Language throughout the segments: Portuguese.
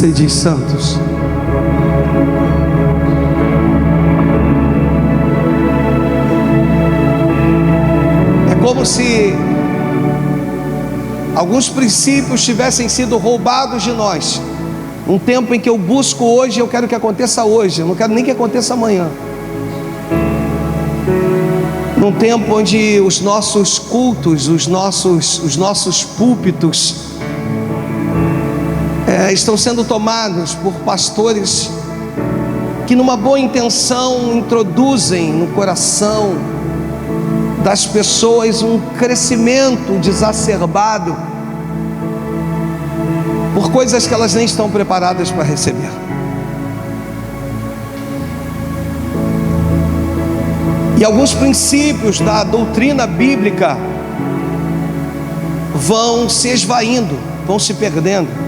Sede santos. É como se alguns princípios tivessem sido roubados de nós. Um tempo em que eu busco hoje, eu quero que aconteça hoje, eu não quero nem que aconteça amanhã. Num tempo onde os nossos cultos, os nossos púlpitos estão sendo tomados por pastores que, numa boa intenção, introduzem no coração das pessoas um crescimento desacerbado por coisas que elas nem estão preparadas para receber. E alguns princípios da doutrina bíblica vão se esvaindo, vão se perdendo.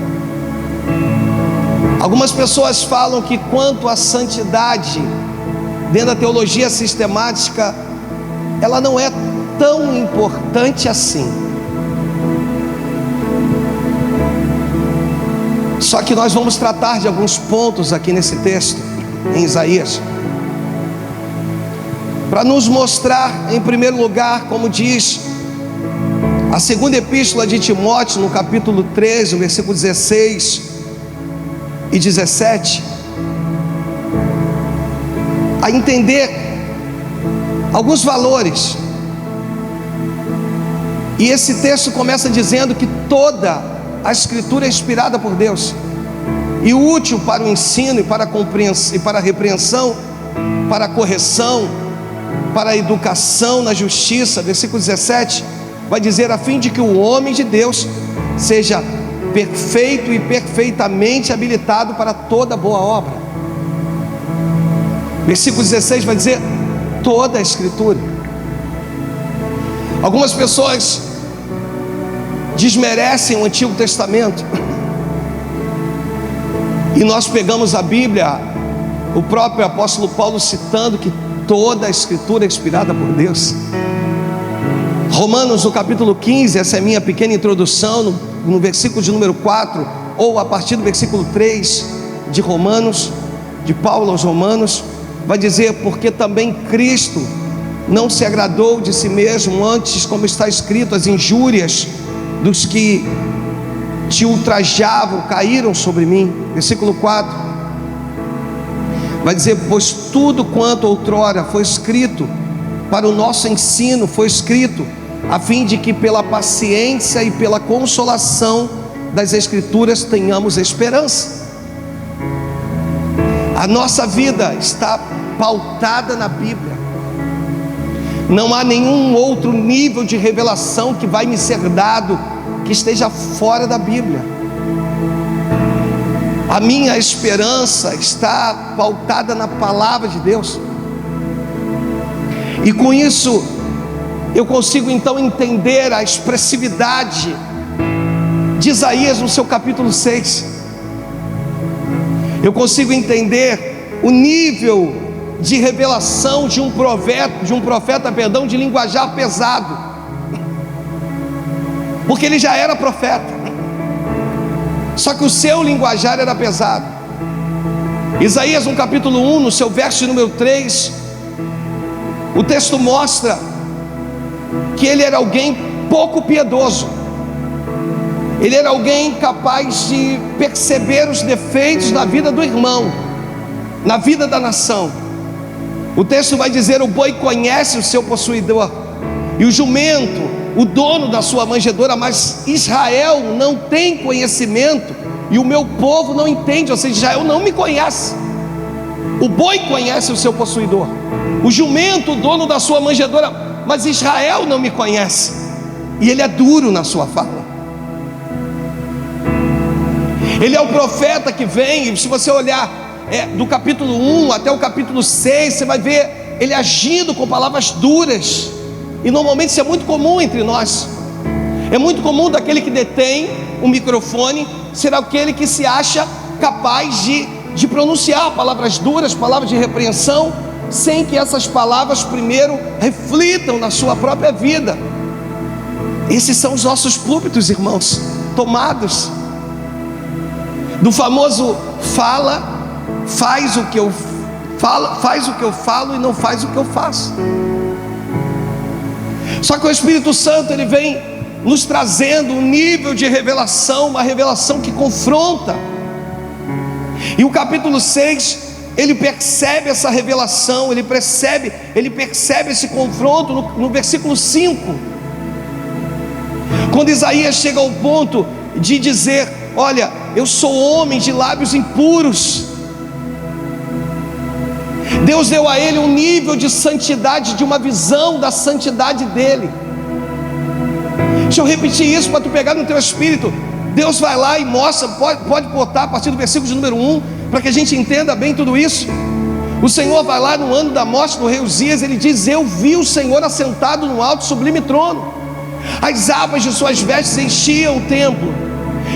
Algumas pessoas falam que quanto à santidade, dentro da teologia sistemática, ela não é tão importante assim. Só que nós vamos tratar de alguns pontos aqui nesse texto, em Isaías, para nos mostrar, em primeiro lugar, como diz a segunda epístola de Timóteo, no capítulo 3, no versículo 16 e 17, a entender alguns valores. E esse texto começa dizendo que toda a Escritura é inspirada por Deus e útil para o ensino e para a compreensão, e para a repreensão, para a correção, para a educação na justiça. Versículo 17 vai dizer: a fim de que o homem de Deus seja perfeito e perfeitamente habilitado para toda boa obra. Versículo 16 vai dizer toda a Escritura. Algumas pessoas desmerecem o Antigo Testamento, e nós pegamos a Bíblia, o próprio apóstolo Paulo citando que toda a Escritura é inspirada por Deus. Romanos, no capítulo 15, essa é a minha pequena introdução, no versículo de número 4, ou a partir do versículo 3 de Romanos, de Paulo aos Romanos, vai dizer: porque também Cristo não se agradou de si mesmo, antes, como está escrito, as injúrias dos que te ultrajavam caíram sobre mim. Versículo 4 vai dizer: pois tudo quanto outrora foi escrito para o nosso ensino, foi escrito a fim de que pela paciência e pela consolação das Escrituras tenhamos esperança. A nossa vida está pautada na Bíblia. Não há nenhum outro nível de revelação que vai me ser dado que esteja fora da Bíblia. A minha esperança está pautada na palavra de Deus. E com isso eu consigo então entender a expressividade de Isaías no seu capítulo 6. Eu consigo entender o nível de revelação de um profeta, de linguajar pesado, porque ele já era profeta, só que o seu linguajar era pesado. Isaías, no capítulo 1, no seu verso número 3, o texto mostra que ele era alguém pouco piedoso. Ele era alguém capaz de perceber os defeitos na vida do irmão, na vida da nação. O texto vai dizer: o boi conhece o seu possuidor, e o jumento o dono da sua manjedoura, mas Israel não tem conhecimento, e o meu povo não entende. Ou seja, Israel não me conhece. O boi conhece o seu possuidor, o jumento o dono da sua manjedoura, mas Israel não me conhece. E ele é duro na sua fala. Ele é o profeta que vem, e se você olhar do capítulo 1 até o capítulo 6, você vai ver ele agindo com palavras duras. E normalmente isso é muito comum entre nós. É muito comum daquele que detém o microfone ser aquele que se acha capaz de pronunciar palavras duras, palavras de repreensão, sem que essas palavras primeiro reflitam na sua própria vida. Esses são os nossos púlpitos, irmãos, tomados. do famoso faz o que eu falo e não faz o que eu faço. Só que o Espírito Santo, ele vem nos trazendo um nível de revelação, uma revelação que confronta. E o capítulo 6, ele percebe essa revelação, ele percebe esse confronto no versículo 5, quando Isaías chega ao ponto de dizer: olha, eu sou homem de lábios impuros. Deus deu a ele um nível de santidade, de uma visão da santidade dele. Deixa eu repetir isso para tu pegar no teu espírito. Deus vai lá e mostra, pode botar a partir do versículo de número 1, para que a gente entenda bem tudo isso. O Senhor vai lá no ano da morte do rei Uzias, ele diz: eu vi o Senhor assentado no alto sublime trono, as abas de suas vestes enchiam o templo,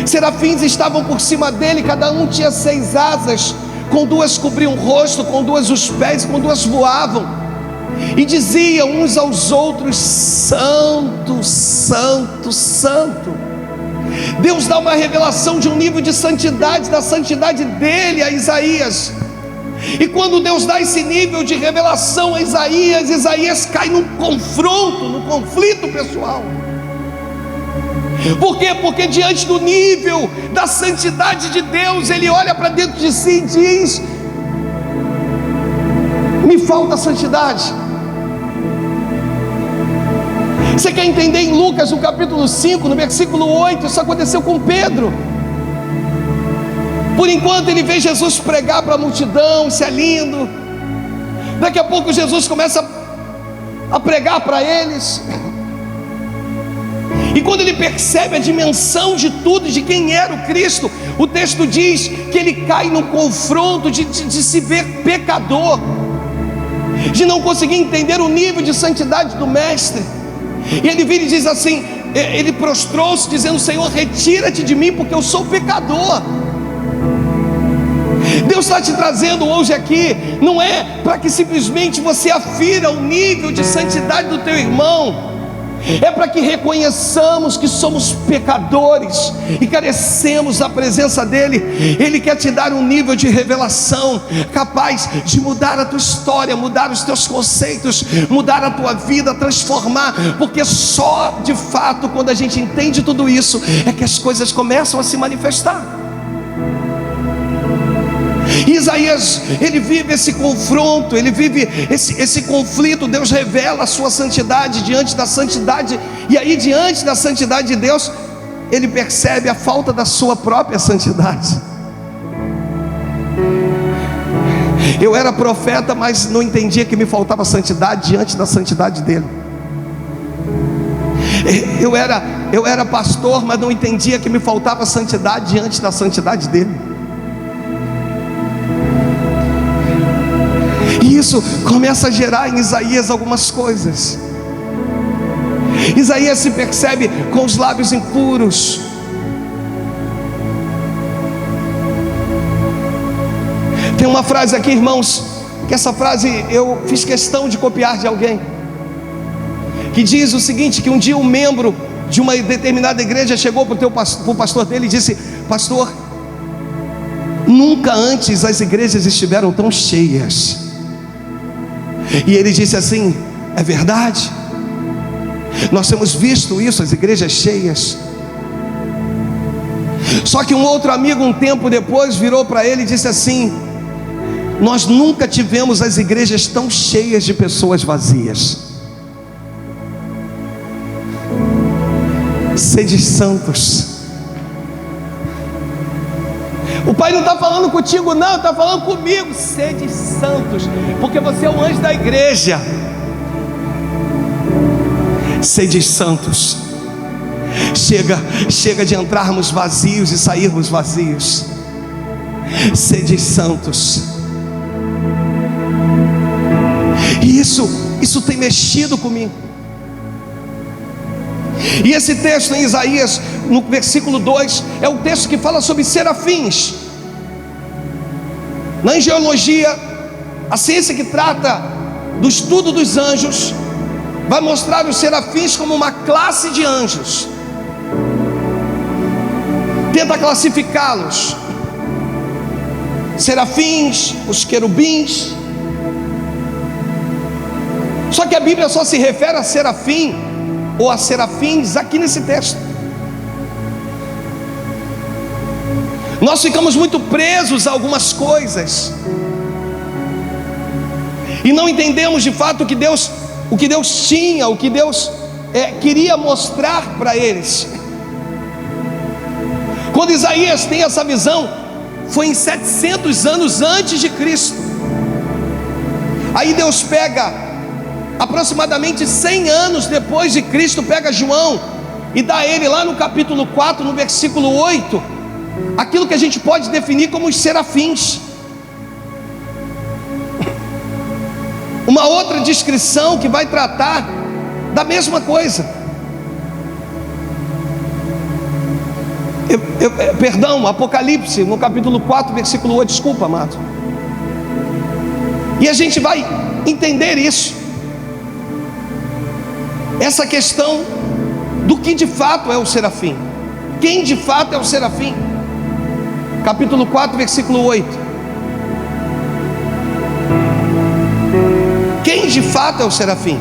serafins estavam por cima dele, cada um tinha 6 asas, com 2 cobriam o rosto, com 2 os pés, com 2 voavam, e diziam uns aos outros: santo, santo, santo. Deus dá uma revelação de um nível de santidade, da santidade dele a Isaías. E quando Deus dá esse nível de revelação a Isaías, Isaías cai num confronto, num conflito pessoal. Por quê? Porque diante do nível da santidade de Deus, ele olha para dentro de si e diz: me falta santidade. Você quer entender em Lucas, no capítulo 5, no versículo 8, isso aconteceu com Pedro. Por enquanto ele vê Jesus pregar para a multidão, isso é lindo. Daqui a pouco Jesus começa a pregar para eles. E quando ele percebe a dimensão de tudo, de quem era o Cristo, o texto diz que ele cai no confronto de se ver pecador, de não conseguir entender o nível de santidade do Mestre. E ele vira e diz assim, ele prostrou-se dizendo: Senhor, retira-te de mim, porque eu sou pecador. Deus está te trazendo hoje aqui, não é para que simplesmente você afira o nível de santidade do teu irmão, é para que reconheçamos que somos pecadores e carecemos da presença dele. Ele quer te dar um nível de revelação capaz de mudar a tua história, mudar os teus conceitos, mudar a tua vida, transformar, porque só de fato quando a gente entende tudo isso é que as coisas começam a se manifestar. Isaías, ele vive esse confronto, ele vive esse conflito. Deus revela a sua santidade diante da santidade, e aí diante da santidade de Deus, ele percebe a falta da sua própria santidade. Eu era profeta, mas não entendia que me faltava santidade diante da santidade dele. Eu era pastor, mas não entendia que me faltava santidade diante da santidade dele. E isso começa a gerar em Isaías algumas coisas. Isaías se percebe com os lábios impuros. Tem uma frase aqui, irmãos, que essa frase eu fiz questão de copiar de alguém, que diz o seguinte: que um dia um membro de uma determinada igreja chegou para o pastor dele e disse: pastor, nunca antes as igrejas estiveram tão cheias. E ele disse assim: é verdade, nós temos visto isso, as igrejas cheias. Só que um outro amigo, um tempo depois, virou para ele e disse assim: nós nunca tivemos as igrejas tão cheias de pessoas vazias. Sede santos. O Pai não está falando contigo, não, está falando comigo. Sede santos, porque você é o anjo da igreja. Sede santos. Chega de entrarmos vazios e sairmos vazios. Sede santos. E isso tem mexido comigo. E esse texto em Isaías, no versículo 2, é o texto que fala sobre serafins. Na angelologia, a ciência que trata do estudo dos anjos, vai mostrar os serafins como uma classe de anjos. Tenta classificá-los. serafins, os querubins. Só que a Bíblia só se refere a serafim ou a serafins aqui nesse texto. Nós ficamos muito presos a algumas coisas e não entendemos de fato o que Deus tinha, o que Deus queria mostrar para eles. Quando Isaías tem essa visão, foi em 700 anos antes de Cristo. Aí Deus pega, aproximadamente 100 anos depois de Cristo, pega João e dá a ele lá no capítulo 4, no versículo 8, aquilo que a gente pode definir como os serafins. Uma outra descrição que vai tratar da mesma coisa. Perdão, Apocalipse, no capítulo 4, versículo 8, desculpa, amado. E a gente vai entender isso, essa questão do que de fato é o serafim, quem de fato é o serafim. Capítulo 4, versículo 8. Quem de fato é o serafim?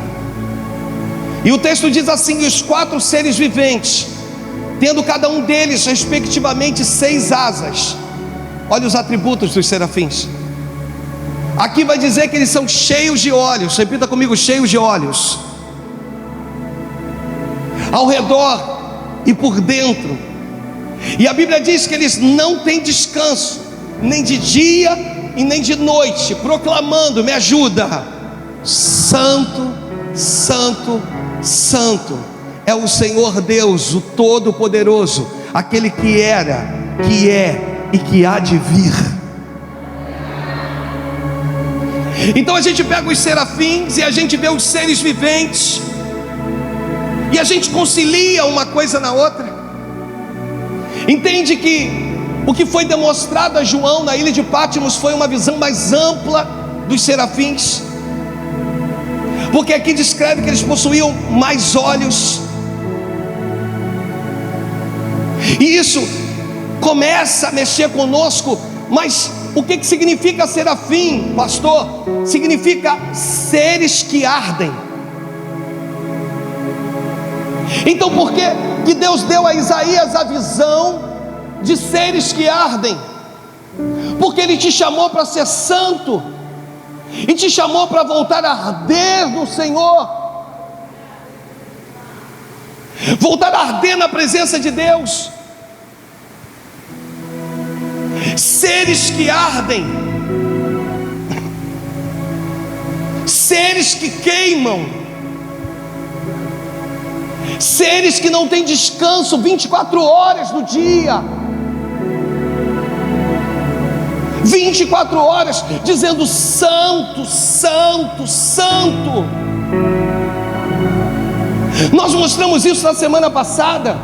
E o texto diz assim: os 4 seres viventes, tendo cada um deles respectivamente 6 asas. Olha os atributos dos serafins. Aqui vai dizer que eles são cheios de olhos. Repita comigo: cheios de olhos. Ao redor e por dentro. E a Bíblia diz que eles não têm descanso, nem de dia e nem de noite, proclamando, me ajuda: Santo, Santo, Santo é o Senhor Deus, o Todo-Poderoso, aquele que era, que é e que há de vir. Então a gente pega os serafins e a gente vê os seres viventes, e a gente concilia uma coisa na outra. Entende que o que foi demonstrado a João na ilha de Patmos foi uma visão mais ampla dos serafins, porque aqui descreve que eles possuíam mais olhos. E isso começa a mexer conosco. Mas o que significa serafim, pastor? Significa seres que ardem. Então por que Deus deu a Isaías a visão de seres que ardem? Porque Ele te chamou para ser santo, e te chamou para voltar a arder no Senhor, voltar a arder na presença de Deus. Seres que ardem, seres que queimam, seres que não têm descanso 24 horas no dia, 24 horas dizendo santo, santo, santo. Nós mostramos isso na semana passada,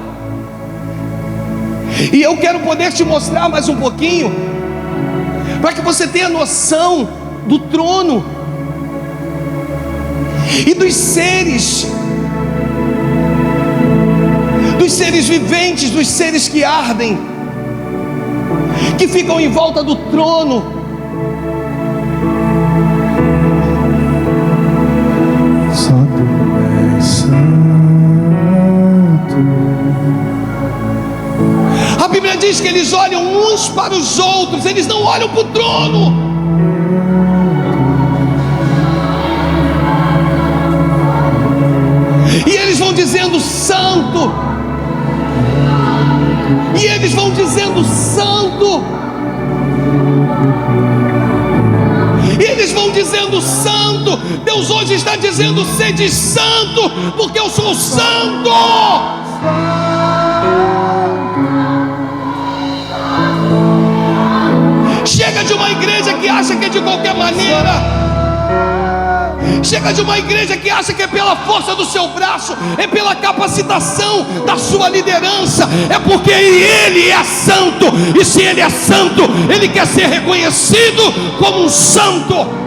e eu quero poder te mostrar mais um pouquinho, para que você tenha noção do trono e dos seres viventes, dos seres que ardem, que ficam em volta do trono. Só tu és santo. A Bíblia diz que eles olham uns para os outros, eles não olham para o trono. E eles vão dizendo santo, e eles vão dizendo santo, e eles vão dizendo santo. Deus hoje está dizendo: sede santo, porque eu sou santo. Chega de uma igreja que acha que é de qualquer maneira. Chega de uma igreja que acha que é pela força do seu braço, é pela capacitação da sua liderança, é porque Ele é santo, e se Ele é santo, Ele quer ser reconhecido como um santo.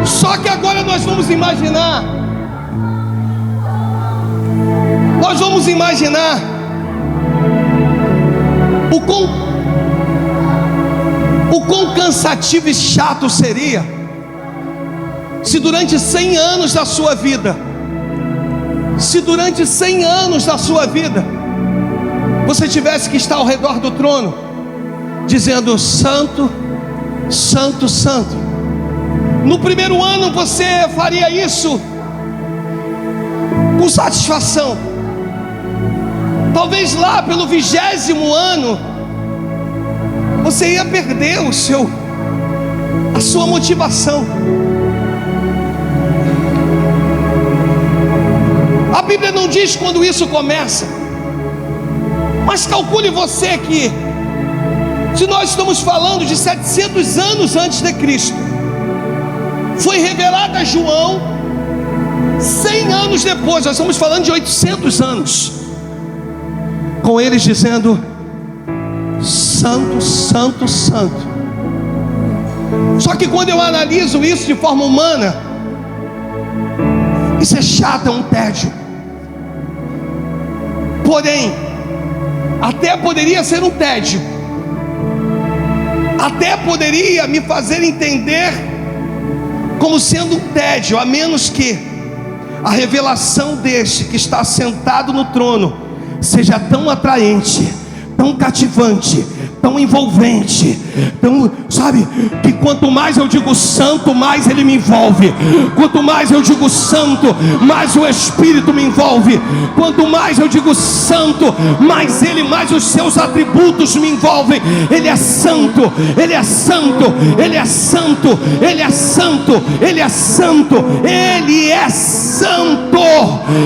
Só que agora nós vamos imaginar Nós vamos imaginar o quão cansativo e chato seria se durante 100 anos da sua vida, você tivesse que estar ao redor do trono, dizendo: Santo, Santo, Santo. No primeiro ano você faria isso com satisfação. Talvez lá pelo 20º ano você ia perder a sua motivação. A Bíblia não diz quando isso começa, mas calcule você que, se nós estamos falando de 700 anos antes de Cristo, foi revelada a João 100 anos depois, nós estamos falando de 800 anos, com eles dizendo: Santo, Santo, Santo. Só que quando eu analiso isso de forma humana, isso é chato, é um tédio. Porém, até poderia ser um tédio, até poderia me fazer entender como sendo um tédio, a menos que a revelação deste que está sentado no trono seja tão atraente, tão cativante, tão envolvente, tão, sabe, que quanto mais eu digo santo, mais ele me envolve. Quanto mais eu digo santo, mais o Espírito me envolve. Quanto mais eu digo santo, mais os seus atributos me envolvem. Ele é santo, ele é santo, ele é santo, ele é santo, ele é santo, ele é santo.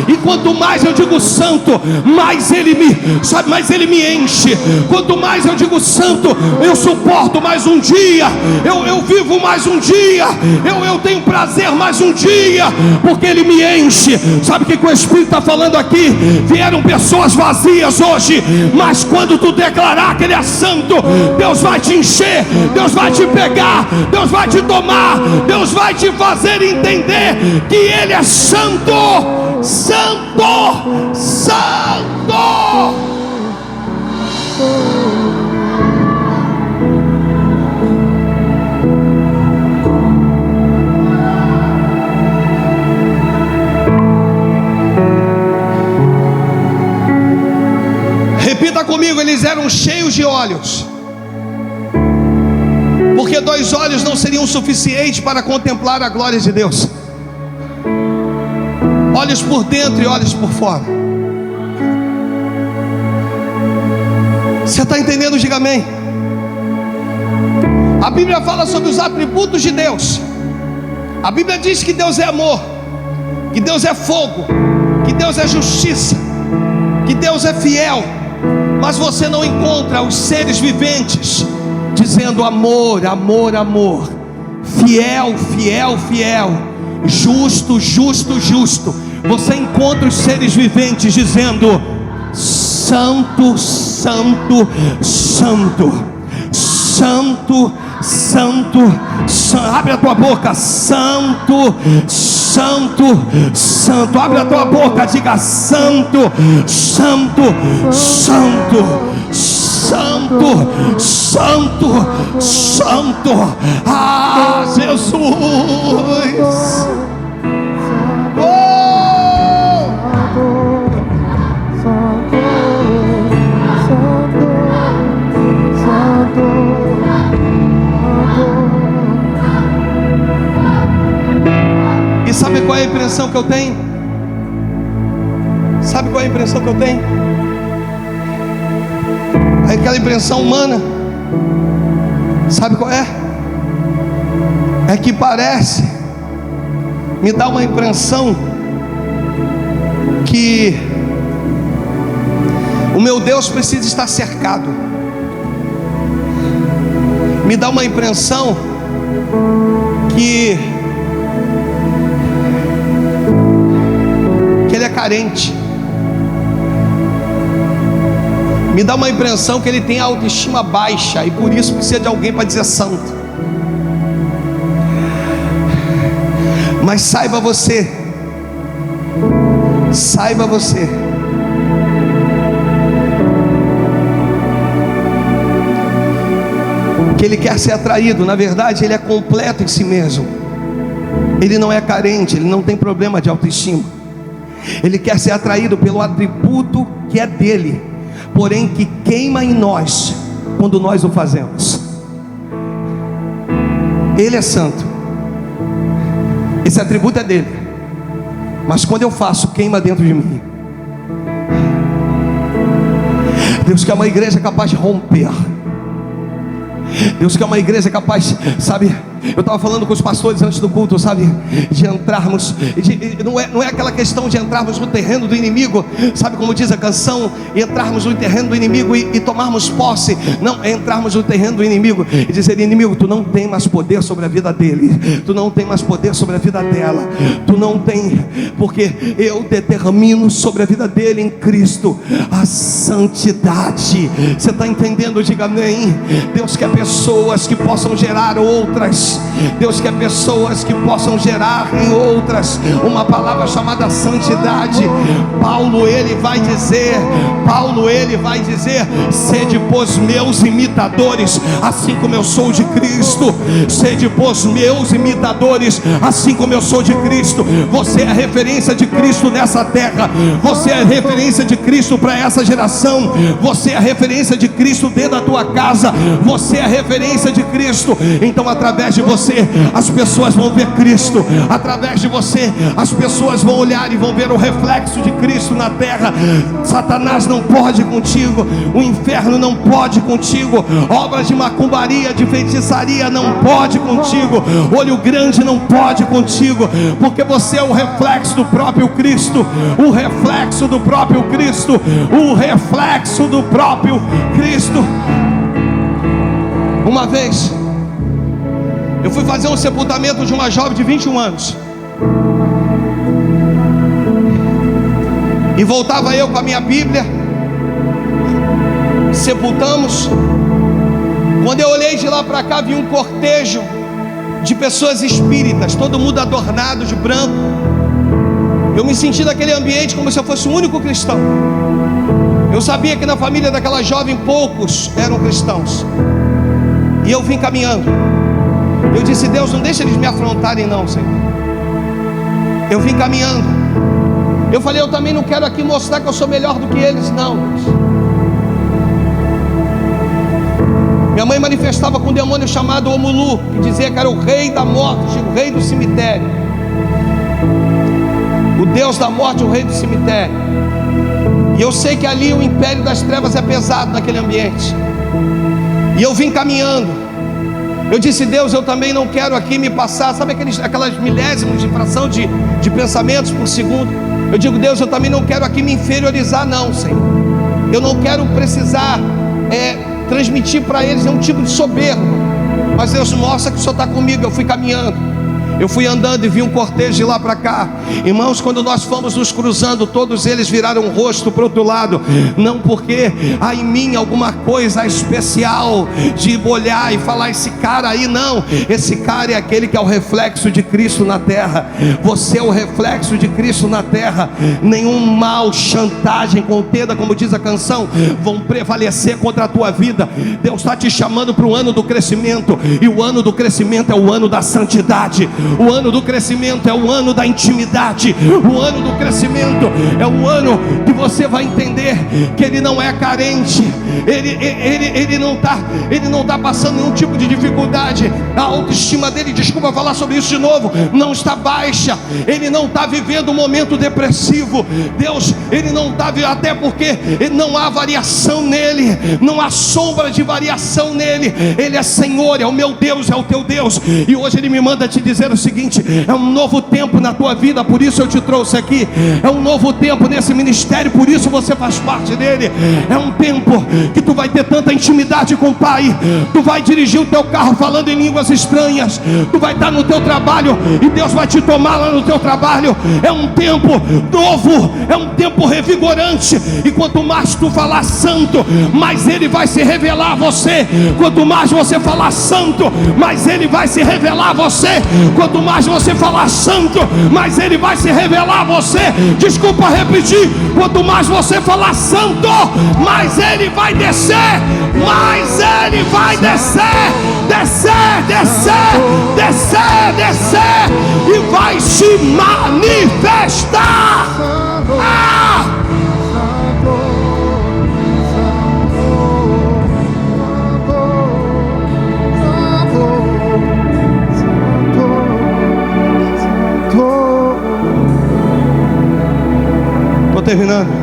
E quanto mais eu digo santo, mais ele me enche. Quanto mais eu digo santo, eu suporto mais um dia, eu vivo mais um dia, eu tenho prazer mais um dia, porque ele me enche. Sabe o que o Espírito está falando aqui? Vieram pessoas vazias hoje, mas quando tu declarar que ele é santo, Deus vai te encher, Deus vai te pegar, Deus vai te tomar, Deus vai te fazer entender que ele é santo, santo, santo. Repita comigo: eles eram cheios de olhos, porque 2 olhos não seriam suficientes para contemplar a glória de Deus. Olhos por dentro e olhos por fora. Você está entendendo? Diga amém. A Bíblia fala sobre os atributos de Deus. A Bíblia diz que Deus é amor, que Deus é fogo, que Deus é justiça, que Deus é fiel. Mas você não encontra os seres viventes dizendo amor, amor, amor, fiel, fiel, fiel, justo, justo, justo. Você encontra os seres viventes dizendo santo, santo, santo, santo, santo, santo. Abre a tua boca: santo, santo, santo. Abre a tua boca, diga santo, santo, santo, santo, santo, santo. Ah, Jesus. E sabe qual é a impressão que eu tenho? Sabe qual é a impressão que eu tenho? Aquela impressão humana. Sabe qual é? É que parece, me dá uma impressão que o meu Deus precisa estar cercado. Me dá uma impressão que ele é carente. Me dá uma impressão que ele tem a autoestima baixa e por isso precisa de alguém para dizer santo. Mas saiba você que ele quer ser atraído. Na verdade, ele é completo em si mesmo. Ele não é carente, ele não tem problema de autoestima. Ele quer ser atraído pelo atributo que é dele, porém que queima em nós quando nós o fazemos. Ele é santo, esse atributo é dele, mas quando eu faço, queima dentro de mim. Deus quer uma igreja capaz de romper. Deus quer uma igreja capaz, sabe? Eu estava falando com os pastores antes do culto, sabe? De entrarmos, não é aquela questão de entrarmos no terreno do inimigo, sabe como diz a canção? Entrarmos no terreno do inimigo e tomarmos posse. Não, é entrarmos no terreno do inimigo e dizer: inimigo, tu não tem mais poder sobre a vida dele, tu não tem mais poder sobre a vida dela, tu não tem, porque eu determino sobre a vida dele em Cristo a santidade. Você está entendendo? Diga amém. Deus quer pessoas que possam gerar outras. Deus quer pessoas que possam gerar em outras uma palavra chamada santidade. Paulo ele vai dizer: sede pois meus imitadores, assim como eu sou de Cristo. Sede pois meus imitadores, assim como eu sou de Cristo. Você é a referência de Cristo nessa terra. Você é a referência de Cristo para essa geração. Você é a referência de Cristo dentro da tua casa. Você é a referência de Cristo. Então, através de você, as pessoas vão ver Cristo. Através de você, as pessoas vão olhar e vão ver o reflexo de Cristo na terra. Satanás não pode contigo, o inferno não pode contigo, obras de macumbaria, de feitiçaria não pode contigo, olho grande não pode contigo, porque você é o reflexo do próprio Cristo. O reflexo do próprio Cristo. O reflexo do próprio Cristo. Uma vez eu fui fazer um sepultamento de uma jovem de 21 anos. E voltava eu com a minha Bíblia. Sepultamos. Quando eu olhei de lá para cá, vi um cortejo de pessoas espíritas, todo mundo adornado de branco. Eu me senti naquele ambiente como se eu fosse o único cristão. Eu sabia que na família daquela jovem poucos eram cristãos. E eu vim caminhando. Eu disse: Deus, não deixa eles me afrontarem não, Senhor. Eu vim caminhando. Eu falei: eu também não quero aqui mostrar que eu sou melhor do que eles, não, Deus. Minha mãe manifestava com um demônio chamado Omulu, que dizia que era o rei da morte, o rei do cemitério. O Deus da morte, o rei do cemitério. E eu sei que ali o império das trevas é pesado naquele ambiente. E eu vim caminhando. Eu disse: Deus, eu também não quero aqui me passar, sabe aquelas milésimos de fração de pensamentos por segundo. Eu digo: Deus, eu também não quero aqui me inferiorizar não, Senhor. Eu não quero precisar transmitir para eles um tipo de soberba. Mas Deus, mostra que o Senhor está comigo. Eu fui caminhando. Eu fui andando e vi um cortejo de lá para cá. Irmãos, quando nós fomos nos cruzando, todos eles viraram o rosto para o outro lado. Não porque há em mim alguma coisa especial de olhar e falar: esse cara aí, não. Esse cara é aquele que é o reflexo de Cristo na terra. Você é o reflexo de Cristo na terra. Nenhum mal, chantagem, contenda, como diz a canção, vão prevalecer contra a tua vida. Deus está te chamando para o ano do crescimento. E o ano do crescimento é o ano da santidade. O ano do crescimento é o ano da intimidade. O ano do crescimento é o ano que você vai entender que ele não é carente. Ele não está passando nenhum tipo de dificuldade. A autoestima dele, desculpa falar sobre isso de novo, não está baixa. Ele não está vivendo um momento depressivo. Deus, ele não está, até porque não há variação nele, não há sombra de variação nele. Ele é Senhor, é o meu Deus, é o teu Deus. E hoje ele me manda te dizer o seguinte: é um novo tempo na tua vida, por isso eu te trouxe aqui. É um novo tempo nesse ministério, por isso você faz parte dele. É um tempo que tu vai ter tanta intimidade com o Pai. Tu vai dirigir o teu carro falando em línguas estranhas. Tu vai estar no teu trabalho e Deus vai te tomar lá no teu trabalho. É um tempo novo, é um tempo revigorante. E quanto mais tu falar santo, mais ele vai se revelar a você. Quanto mais você falar santo, mais ele vai se revelar a você. Quanto quanto mais você falar santo, mais Ele vai se revelar a você. Desculpa repetir, quanto mais você falar santo, mais Ele vai descer, mais Ele vai descer, descer, descer, descer, descer, e vai se manifestar. Estou terminando.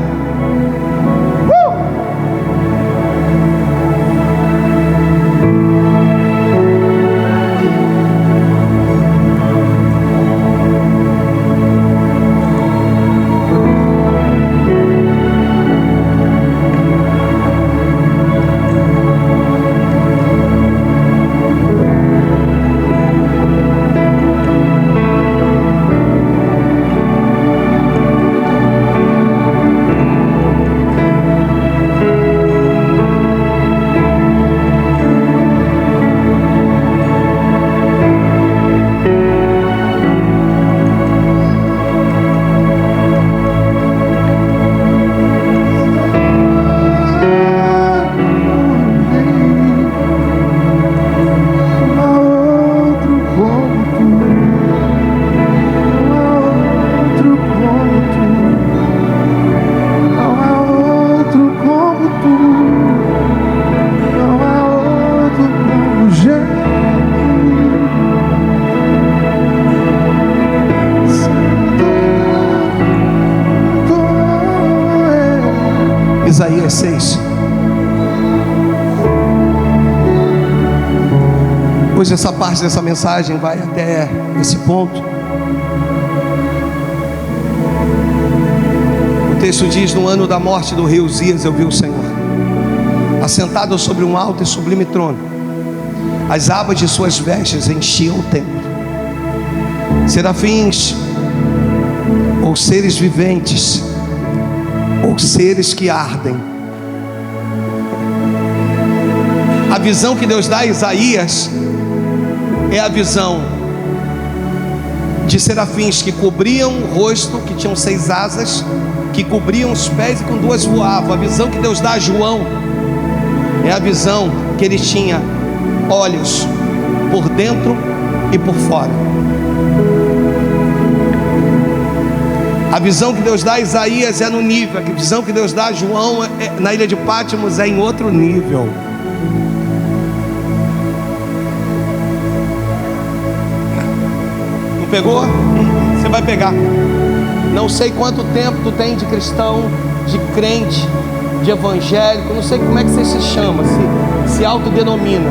Isaías 6. Hoje essa parte dessa mensagem vai até esse ponto. O texto diz: no ano da morte do rei Uzias, eu vi o Senhor assentado sobre um alto e sublime trono. As abas de suas vestes enchiam o templo. Serafins, ou seres viventes, ou seres que ardem. A visão que Deus dá a Isaías é a visão de serafins que cobriam o rosto, que tinham 6 asas, que cobriam os pés e com 2 voavam. A visão que Deus dá a João é a visão que ele tinha olhos por dentro e por fora. A visão que Deus dá a Isaías é no nível. A visão que Deus dá a João na ilha de Pátimos é em outro nível. Não pegou? Você vai pegar. Não sei quanto tempo tu tem de cristão, de crente, de evangélico. Não sei como é que você se chama, se autodenomina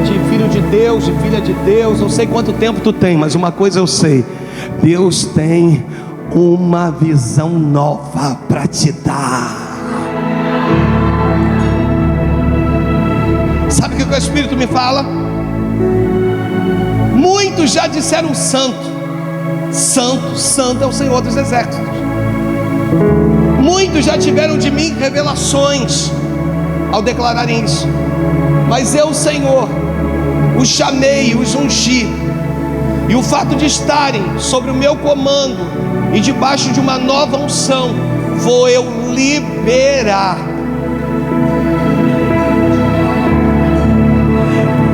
de filho de Deus, de filha de Deus. Não sei quanto tempo tu tem, mas uma coisa eu sei: Deus tem uma visão nova para te dar. Sabe o que o Espírito me fala? Muitos já disseram santo, santo, santo é o Senhor dos exércitos. Muitos já tiveram de mim revelações ao declararem isso. Mas eu, Senhor, os chamei, os ungi. E o fato de estarem sobre o meu comando e debaixo de uma nova unção, vou eu liberar.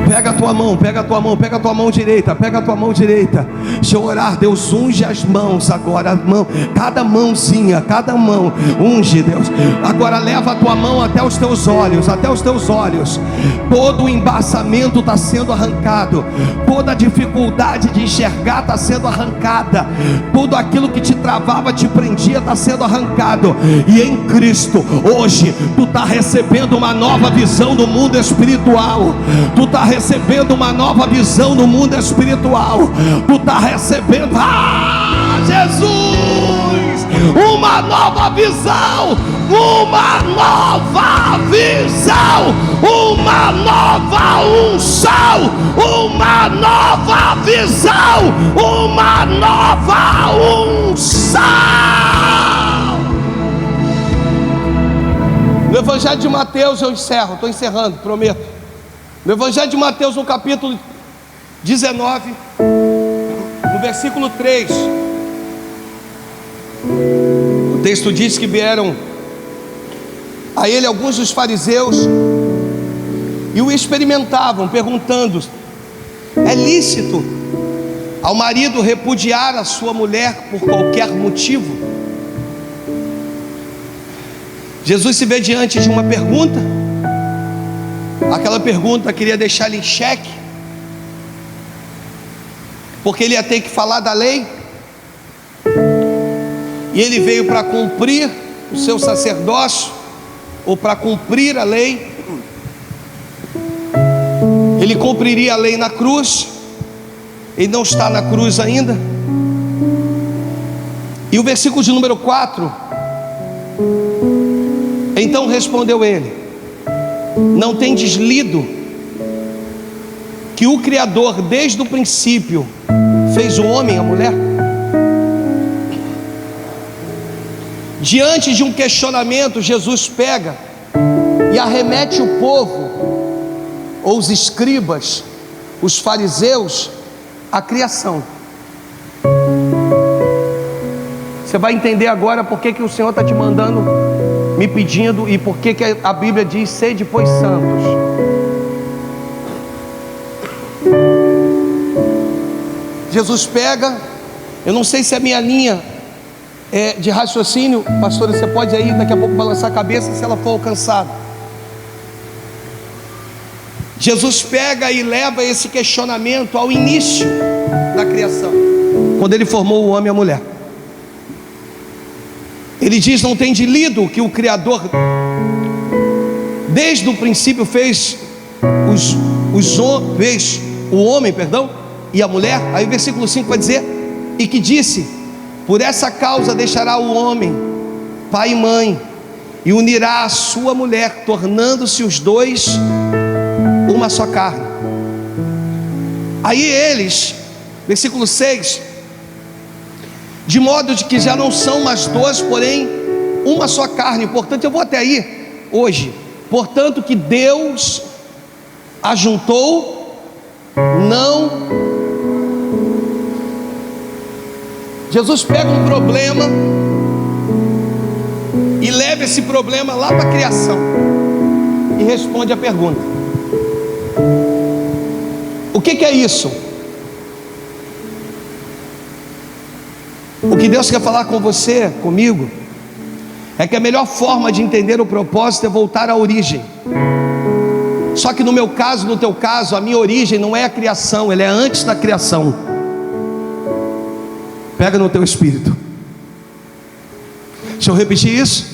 Pega a tua mão, pega a tua mão, pega a tua mão direita, pega a tua mão direita. Deixa eu orar. Deus, unge as mãos agora, cada mãozinha, cada mão, unge, Deus. Agora leva a tua mão até os teus olhos, até os teus olhos. Todo o embaçamento está sendo arrancado, toda a dificuldade de enxergar está sendo arrancada, tudo aquilo que te travava, te prendia, está sendo arrancado. E em Cristo, hoje, tu está recebendo uma nova visão do mundo espiritual. Tu está recebendo uma nova visão no mundo espiritual. Tu está recebendo, Jesus, uma nova visão, uma nova visão, uma nova unção, uma nova visão, uma nova unção. No Evangelho de Mateus, eu encerro, estou encerrando, prometo. No Evangelho de Mateus, no capítulo 19, no versículo 3, o texto diz que vieram a ele alguns dos fariseus e o experimentavam, perguntando: é lícito ao marido repudiar a sua mulher por qualquer motivo? Jesus se vê diante de uma pergunta. Aquela pergunta queria deixar ele em xeque, porque ele ia ter que falar da lei, e ele veio para cumprir o seu sacerdócio, ou para cumprir a lei. Ele cumpriria a lei na cruz. Ele não está na cruz ainda. E o versículo de número 4: então respondeu ele: não tendes lido que o Criador desde o princípio fez o homem e a mulher? Diante de um questionamento, Jesus pega e arremete o povo, ou os escribas, os fariseus, à criação. Você vai entender agora por que o Senhor está te mandando, me pedindo, e por que a Bíblia diz: sede, pois, santos. Jesus pega, eu não sei se a minha linha de raciocínio, pastora, você pode aí daqui a pouco balançar a cabeça se ela for alcançada. Jesus pega e leva esse questionamento ao início da criação, quando ele formou o homem e a mulher. Ele diz: não tem lido que o Criador desde o princípio fez o homem, e a mulher. Aí o versículo 5 vai dizer: e que disse: por essa causa deixará o homem pai e mãe, e unirá a sua mulher, tornando-se os dois uma só carne. Aí eles, versículo 6: de modo de que já não são mais dois, porém uma só carne. Portanto, eu vou até aí hoje. Portanto, que Deus ajuntou, não. Jesus pega um problema e leva esse problema lá para a criação e responde a pergunta: o que é isso? O que Deus quer falar com você, comigo, é que a melhor forma de entender o propósito é voltar à origem. Só que no meu caso, no teu caso, a minha origem não é a criação, ela é antes da criação. Pega no teu espírito. Deixa eu repetir isso.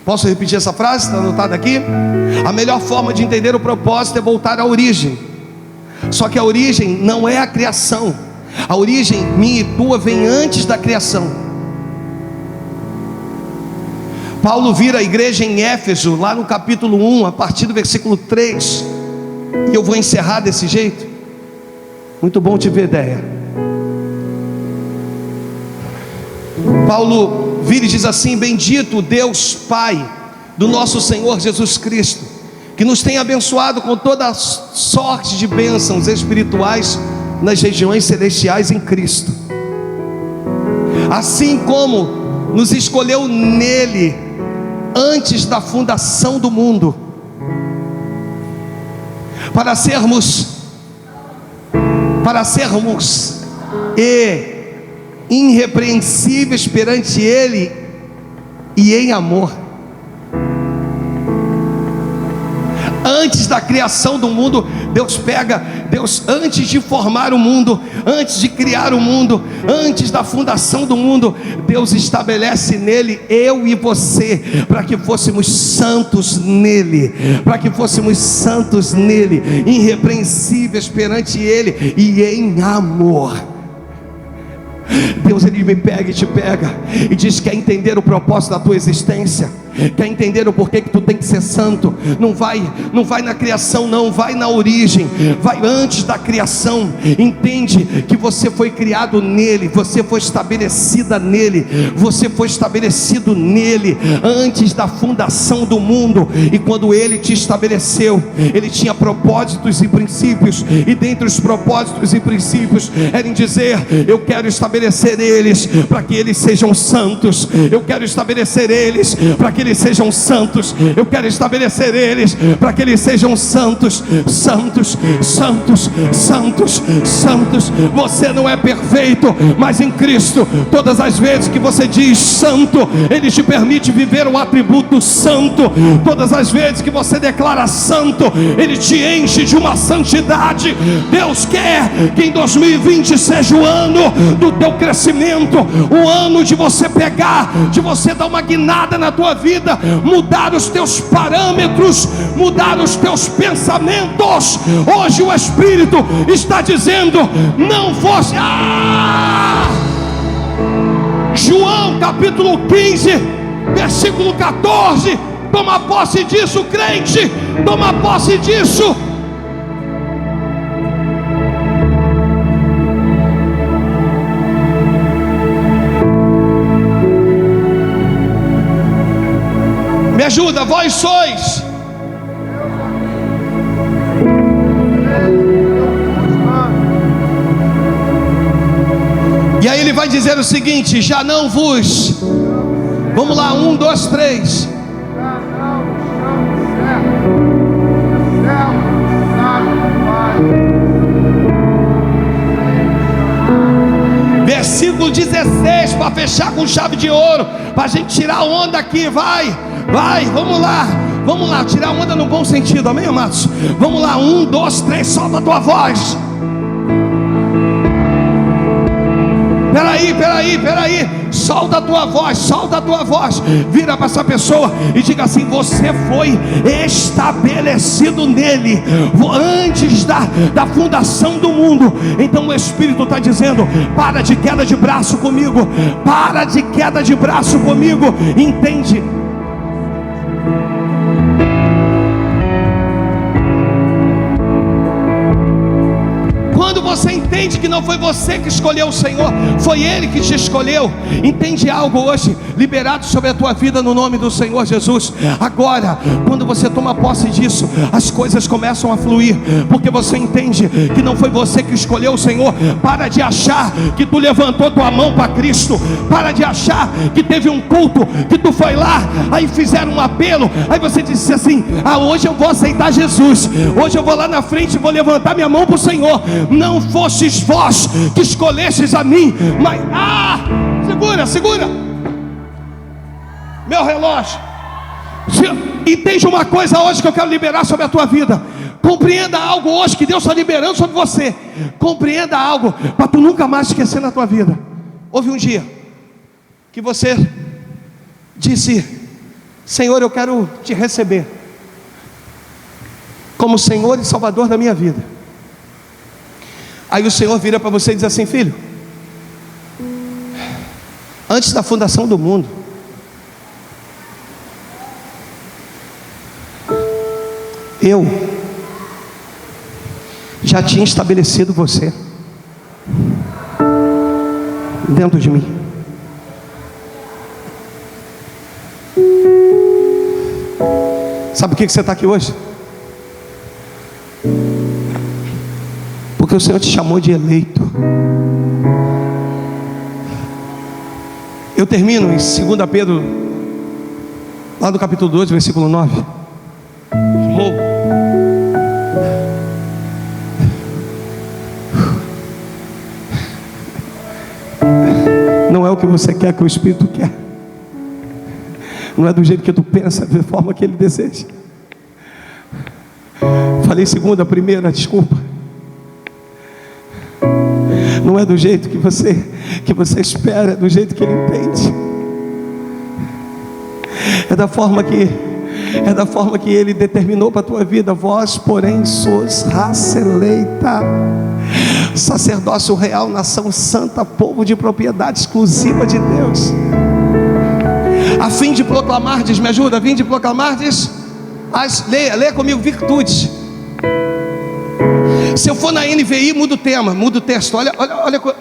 Posso repetir essa frase? Está anotada aqui? A melhor forma de entender o propósito é voltar à origem. Só que a origem não é a criação. A origem minha e tua vem antes da criação. Paulo vira a igreja em Éfeso, lá no capítulo 1, a partir do versículo 3. E eu vou encerrar desse jeito. Muito bom te ver, ideia. Paulo vira e diz assim: bendito Deus Pai do nosso Senhor Jesus Cristo, que nos tem abençoado com toda sorte de bênçãos espirituais nas regiões celestiais em Cristo, assim como nos escolheu nele antes da fundação do mundo, para sermos irrepreensíveis perante ele e em amor. Antes da criação do mundo, Deus antes de formar o mundo, antes de criar o mundo, antes da fundação do mundo, Deus estabelece nele eu e você, para que fôssemos santos nele, irrepreensíveis perante ele e em amor. Deus, ele me pega e te pega e diz: quer entender o propósito da tua existência? Quer entender o porquê que tu tem que ser santo? Não vai na criação, não, vai na origem, vai antes da criação. Entende que você foi criado nele, você foi estabelecida nele, você foi estabelecido nele antes da fundação do mundo. E quando ele te estabeleceu, ele tinha propósitos e princípios, e dentre os propósitos e princípios era em dizer: eu quero estabelecer eles para que eles sejam santos, eu quero estabelecer eles para que eles sejam santos, eu quero estabelecer eles para que eles sejam santos, santos, santos, santos, santos. Você não é perfeito, mas em Cristo, todas as vezes que você diz santo, ele te permite viver o atributo santo. Todas as vezes que você declara santo, ele te enche de uma santidade. Deus quer que em 2020 seja o ano do teu crescimento, o ano de você pegar, de você dar uma guinada na tua vida, mudar os teus parâmetros, mudar os teus pensamentos. Hoje o Espírito está dizendo: não fosse. João capítulo 15, versículo 14. Toma posse disso, crente, toma posse disso. Me ajuda, vós sois. E aí ele vai dizer o seguinte: já não vos. Vamos lá, 1, 2, 3. Versículo 16, para fechar com chave de ouro, para a gente tirar a onda aqui. Vai, vamos lá, tirar a onda no bom sentido, amém, amados? Vamos lá, 1, 2, 3, solta a tua voz. Peraí, solta a tua voz, vira para essa pessoa e diga assim: você foi estabelecido nele antes da fundação do mundo. Então o Espírito está dizendo: para de queda de braço comigo, entende? Quando você entende que não foi você que escolheu o Senhor, foi Ele que te escolheu, entende algo hoje liberado sobre a tua vida no nome do Senhor Jesus. Agora, quando você toma posse disso, as coisas começam a fluir, porque você entende que não foi você que escolheu o Senhor. Para de achar que tu levantou tua mão para Cristo, para de achar que teve um culto, que tu foi lá, aí fizeram um apelo, aí você disse assim: hoje eu vou aceitar Jesus, hoje eu vou lá na frente e vou levantar minha mão para o Senhor. Não fostes vós que escolhestes a mim, mas segura meu relógio. Entende uma coisa hoje que eu quero liberar sobre a tua vida. Compreenda algo hoje que Deus está liberando sobre você. Compreenda algo para tu nunca mais esquecer na tua vida. Houve um dia que você disse: Senhor, eu quero te receber como Senhor e Salvador da minha vida. Aí o Senhor vira para você e diz assim: filho, antes da fundação do mundo, eu já tinha estabelecido você dentro de mim. Sabe por que você está aqui hoje? Porque o Senhor te chamou de eleito. Eu termino em 2 Pedro, lá no capítulo 2, versículo 9. Não é o que você quer, que o Espírito quer. Não é do jeito que tu pensa, da forma que Ele deseja. Falei segunda, primeira, desculpa. Não é do jeito que você espera, é do jeito que Ele entende. É da forma que Ele determinou para a tua vida. Vós, porém, sois raça eleita, sacerdócio real, nação santa, povo de propriedade exclusiva de Deus. a fim de proclamardes, me ajuda, a fim de proclamardes leia comigo, virtudes. Se eu for na NVI, muda o tema, muda o texto. Olha,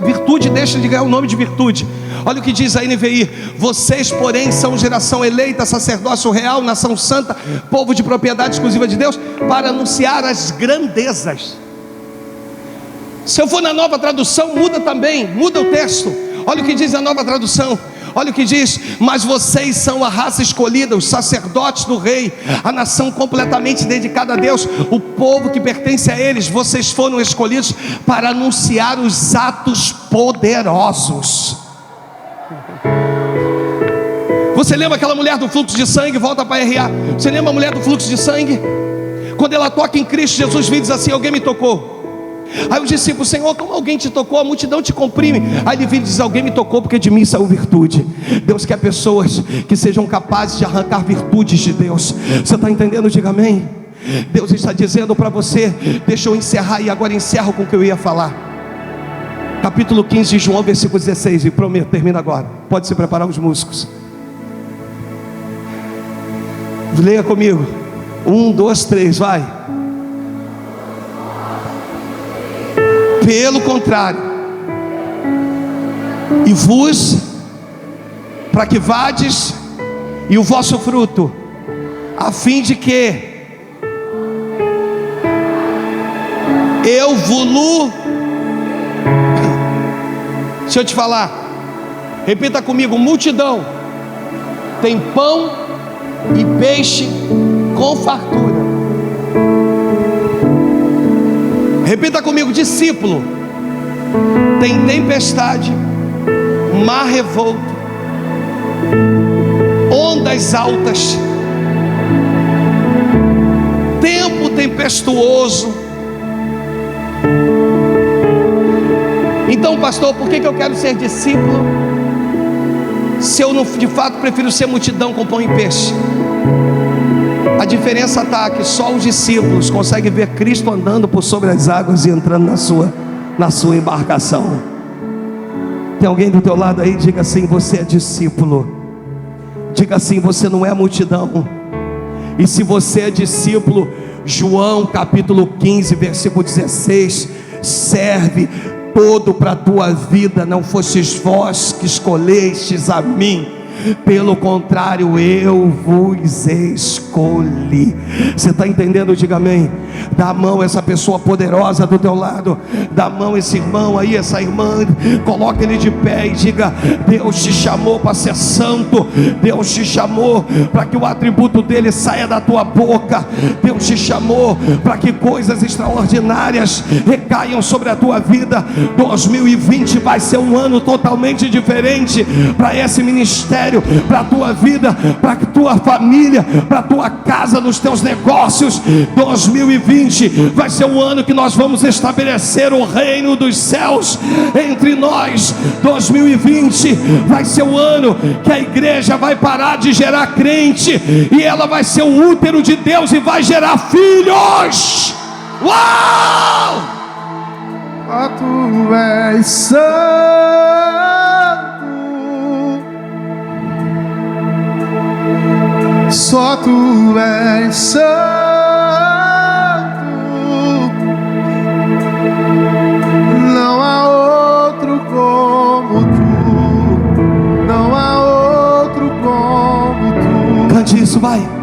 virtude deixa de ganhar o nome de virtude. Olha o que diz a NVI: vocês, porém, são geração eleita, sacerdócio real, nação santa, povo de propriedade exclusiva de Deus, para anunciar as grandezas. Se eu for na Nova Tradução, muda também, muda o texto. Olha o que diz a Nova Tradução. Olha o que diz: mas vocês são a raça escolhida, os sacerdotes do rei, a nação completamente dedicada a Deus, o povo que pertence a eles. Vocês foram escolhidos para anunciar os atos poderosos. Você lembra aquela mulher do fluxo de sangue? Volta para RA. Você lembra a mulher do fluxo de sangue? Quando ela toca em Cristo, Jesus vem e diz assim: alguém me tocou. Aí os discípulos: Senhor, como alguém te tocou? A multidão te comprime. Aí ele vem e diz: alguém me tocou porque de mim saiu virtude. Deus quer pessoas que sejam capazes de arrancar virtudes de Deus. Você está entendendo? Diga amém. Deus está dizendo para você: deixa eu encerrar, e agora encerro com o que eu ia falar. Capítulo 15 de João, versículo 16, e prometo, termina agora. Pode se preparar os músicos. Leia comigo. 1, 2, 3, vai. Pelo contrário, e vos, para que vades, e o vosso fruto, a fim de que eu vos... Deixa eu te falar, repita comigo: multidão tem pão e peixe com fartura. Repita comigo: discípulo tem tempestade, mar revolto, ondas altas, tempo tempestuoso. Então, pastor, por que eu quero ser discípulo se eu não, de fato, prefiro ser multidão com pão e peixe? A diferença está que só os discípulos conseguem ver Cristo andando por sobre as águas e entrando na sua embarcação. Tem alguém do teu lado aí? Diga assim: você é discípulo. Diga assim: você não é multidão. E se você é discípulo, João capítulo 15 versículo 16, serve todo para a tua vida. Não fostes vós que escolhestes a mim, pelo contrário, eu vos escolhi. Você está entendendo? Diga amém. Dá a mão a essa pessoa poderosa do teu lado. Dá a mão a esse irmão aí, essa irmã. Coloca ele de pé e diga: Deus te chamou para ser santo. Deus te chamou para que o atributo dele saia da tua boca. Deus te chamou para que coisas extraordinárias recaiam sobre a tua vida. 2020 vai ser um ano totalmente diferente para esse ministério, para a tua vida, para a tua família, para a tua casa, nos teus negócios. 2020 vai ser um ano que nós vamos estabelecer o reino dos céus entre nós. 2020 vai ser um ano que a igreja vai parar de gerar crente e ela vai ser o útero de Deus e vai gerar filhos. Uau! Tu és santo, só tu és santo, não há outro como tu, não há outro como tu. Cante isso, vai.